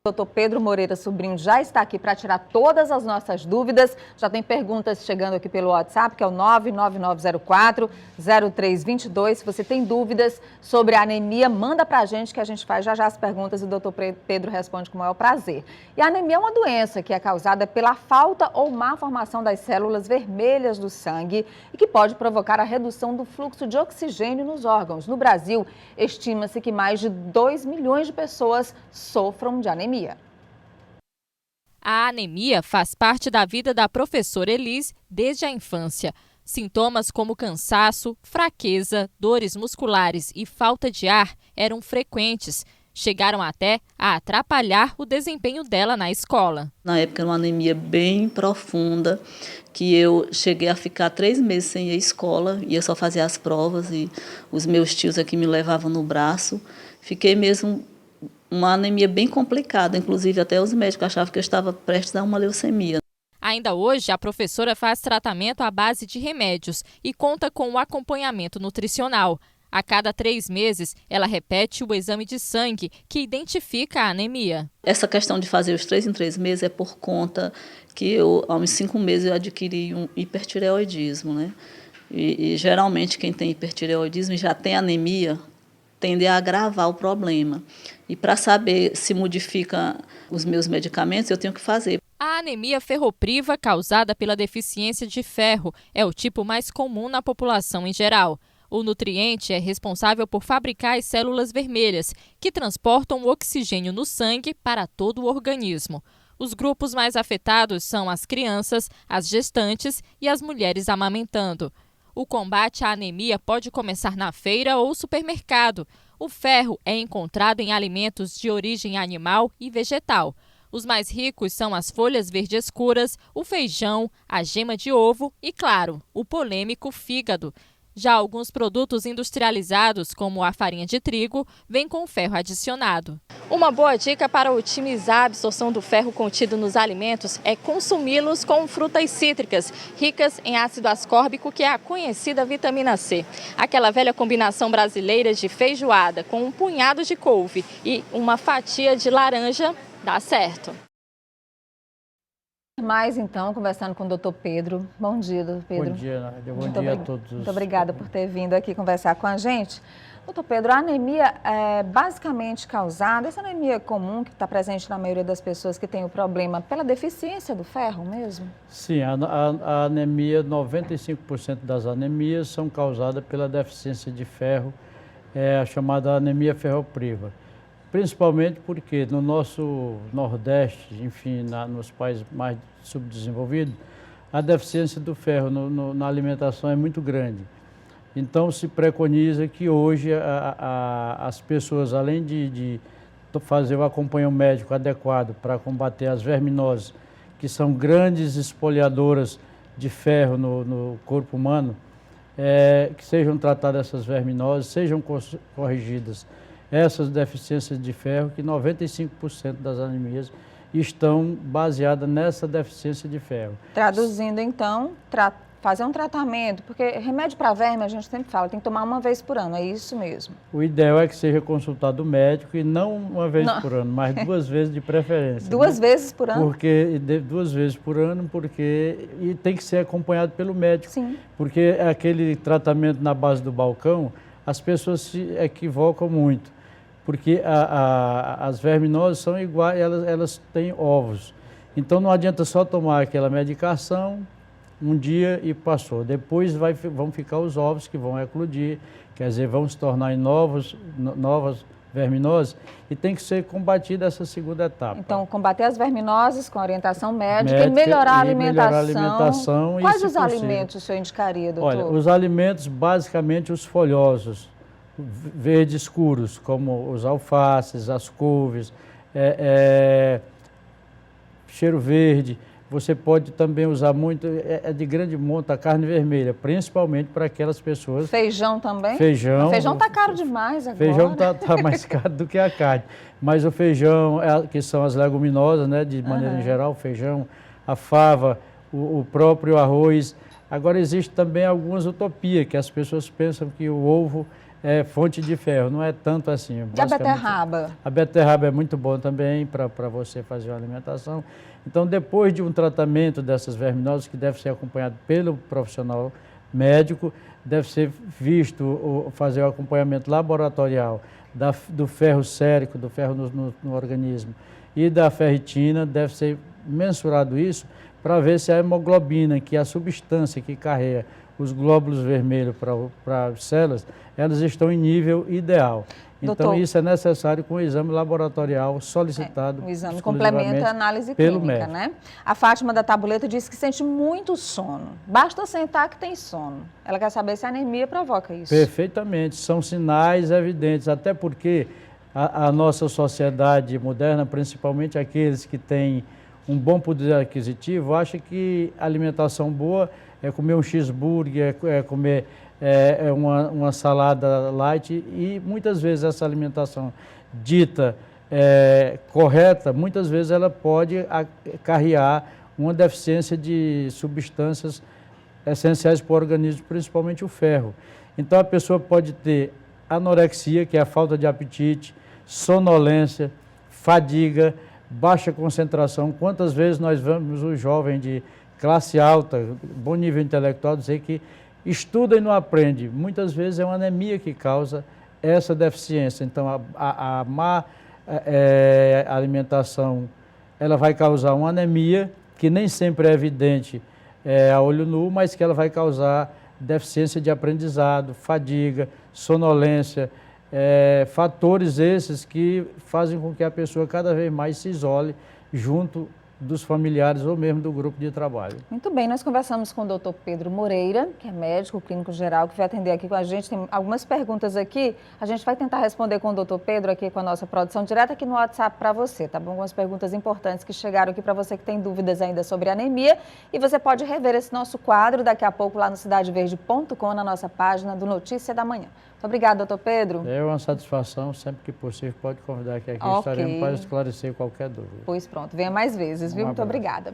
Doutor Pedro Moreira Sobrinho já está aqui para tirar todas as nossas dúvidas. Já tem perguntas chegando aqui pelo WhatsApp, que é o 99904-0322. Se você tem dúvidas sobre a anemia, manda para a gente que a gente faz já as perguntas e o doutor Pedro responde com o maior prazer. E a anemia é uma doença que é causada pela falta ou má formação das células vermelhas do sangue e que pode provocar a redução do fluxo de oxigênio nos órgãos. No Brasil, estima-se que mais de 2 milhões de pessoas sofram de anemia. A anemia faz parte da vida da professora Elis desde a infância. Sintomas como cansaço, fraqueza, dores musculares e falta de ar eram frequentes. Chegaram até a atrapalhar o desempenho dela na escola. Na época era uma anemia bem profunda, que eu cheguei a ficar 3 meses sem ir à escola, ia só fazer as provas e os meus tios aqui me levavam no braço. Fiquei mesmo uma anemia bem complicada, inclusive até os médicos achavam que eu estava prestes a uma leucemia. Ainda hoje, a professora faz tratamento à base de remédios e conta com o acompanhamento nutricional. A cada 3 meses, ela repete o exame de sangue que identifica a anemia. Essa questão de fazer os 3 em 3 meses é por conta que há uns 5 meses eu adquiri um hipertireoidismo, né? E geralmente quem tem hipertireoidismo e já tem anemia tende a agravar o problema. E para saber se modifica os meus medicamentos, eu tenho que fazer. A anemia ferropriva, causada pela deficiência de ferro, é o tipo mais comum na população em geral. O nutriente é responsável por fabricar as células vermelhas, que transportam o oxigênio no sangue para todo o organismo. Os grupos mais afetados são as crianças, as gestantes e as mulheres amamentando. O combate à anemia pode começar na feira ou supermercado. O ferro é encontrado em alimentos de origem animal e vegetal. Os mais ricos são as folhas verdes escuras, o feijão, a gema de ovo e, claro, o polêmico fígado. Já alguns produtos industrializados, como a farinha de trigo, vêm com ferro adicionado. Uma boa dica para otimizar a absorção do ferro contido nos alimentos é consumi-los com frutas cítricas, ricas em ácido ascórbico, que é a conhecida vitamina C. Aquela velha combinação brasileira de feijoada com um punhado de couve e uma fatia de laranja dá certo. Mais então, conversando com o doutor Pedro. Bom dia, doutor Pedro. Bom dia, Nádia. Bom dia a todos. Muito obrigada por ter vindo aqui conversar com a gente. Doutor Pedro, a anemia é basicamente causada, essa anemia comum que está presente na maioria das pessoas que tem o problema, pela deficiência do ferro mesmo? Sim, a anemia, 95% das anemias são causadas pela deficiência de ferro, a chamada anemia ferropriva. Principalmente porque no nosso Nordeste, enfim, nos países mais subdesenvolvidos, a deficiência do ferro na alimentação é muito grande. Então, se preconiza que hoje as pessoas, além de fazer o acompanhamento médico adequado para combater as verminoses, que são grandes espoliadoras de ferro no corpo humano, que sejam tratadas essas verminoses, sejam corrigidas essas deficiências de ferro, que 95% das anemias estão baseadas nessa deficiência de ferro. Traduzindo, então, fazer um tratamento, porque remédio para verme, a gente sempre fala, tem que tomar uma vez por ano, é isso mesmo? O ideal é que seja consultado o médico e não uma vez por ano, mas 2 vezes de preferência. 2 vezes por ano? 2 vezes por ano, e tem que ser acompanhado pelo médico. Sim. Porque aquele tratamento na base do balcão, as pessoas se equivocam muito. Porque as verminoses são iguais, elas têm ovos. Então não adianta só tomar aquela medicação um dia e passou. Depois vão ficar os ovos que vão eclodir, quer dizer, vão se tornar em novas verminoses, e tem que ser combatida essa segunda etapa. Então, combater as verminoses com orientação médica e melhorar a alimentação. Quais os alimentos o senhor indicaria, doutor? Olha, os alimentos, basicamente os folhosos, verdes escuros, como os alfaces, as couves, cheiro verde. Você pode também usar muito, de grande monta, a carne vermelha, principalmente para aquelas pessoas... Feijão também? Feijão. O feijão está caro demais agora. Feijão está mais caro do que a carne. Mas o feijão, que são as leguminosas, né, de maneira geral, o feijão, a fava, o próprio arroz. Agora, existe também algumas utopias, que as pessoas pensam que o ovo fonte de ferro, não é tanto assim. E a beterraba? A beterraba é muito boa também para você fazer uma alimentação. Então, depois de um tratamento dessas verminosas, que deve ser acompanhado pelo profissional médico, deve ser visto fazer o acompanhamento laboratorial do ferro sérico, do ferro no organismo e da ferritina, deve ser mensurado isso para ver se a hemoglobina, que é a substância que carrega os glóbulos vermelhos para as células, elas estão em nível ideal. Então, Doutor, isso é necessário com o exame laboratorial solicitado. O exame complementa a análise pelo clínica, médico. né? A Fátima da Tabuleta disse que sente muito sono. Basta sentar que tem sono. Ela quer saber se a anemia provoca isso. Perfeitamente, são sinais evidentes, até porque a nossa sociedade moderna, principalmente aqueles que têm um bom poder aquisitivo, acha que alimentação boa é comer um cheeseburger, é comer uma salada light, e muitas vezes essa alimentação dita correta, muitas vezes ela pode acarrear uma deficiência de substâncias essenciais para o organismo, principalmente o ferro. Então a pessoa pode ter anorexia, que é a falta de apetite, sonolência, fadiga, baixa concentração. Quantas vezes nós vemos o jovem de classe alta, bom nível intelectual, dizer que estuda e não aprende? Muitas vezes é uma anemia que causa essa deficiência. Então, a má alimentação, ela vai causar uma anemia, que nem sempre é evidente a olho nu, mas que ela vai causar deficiência de aprendizado, fadiga, sonolência, fatores esses que fazem com que a pessoa cada vez mais se isole junto dos familiares ou mesmo do grupo de trabalho. Muito bem, nós conversamos com o doutor Pedro Moreira, que é médico clínico geral, que vai atender aqui com a gente. Tem algumas perguntas aqui, a gente vai tentar responder com o doutor Pedro aqui com a nossa produção, direto aqui no WhatsApp para você, tá bom? Algumas perguntas importantes que chegaram aqui para você que tem dúvidas ainda sobre anemia, e você pode rever esse nosso quadro daqui a pouco lá no cidadeverde.com, na nossa página do Notícia da Manhã. Muito obrigada, doutor Pedro. É uma satisfação, sempre que possível pode convidar que aqui Okay. estaremos para esclarecer qualquer dúvida. Pois pronto, venha mais vezes, viu? Muito obrigada.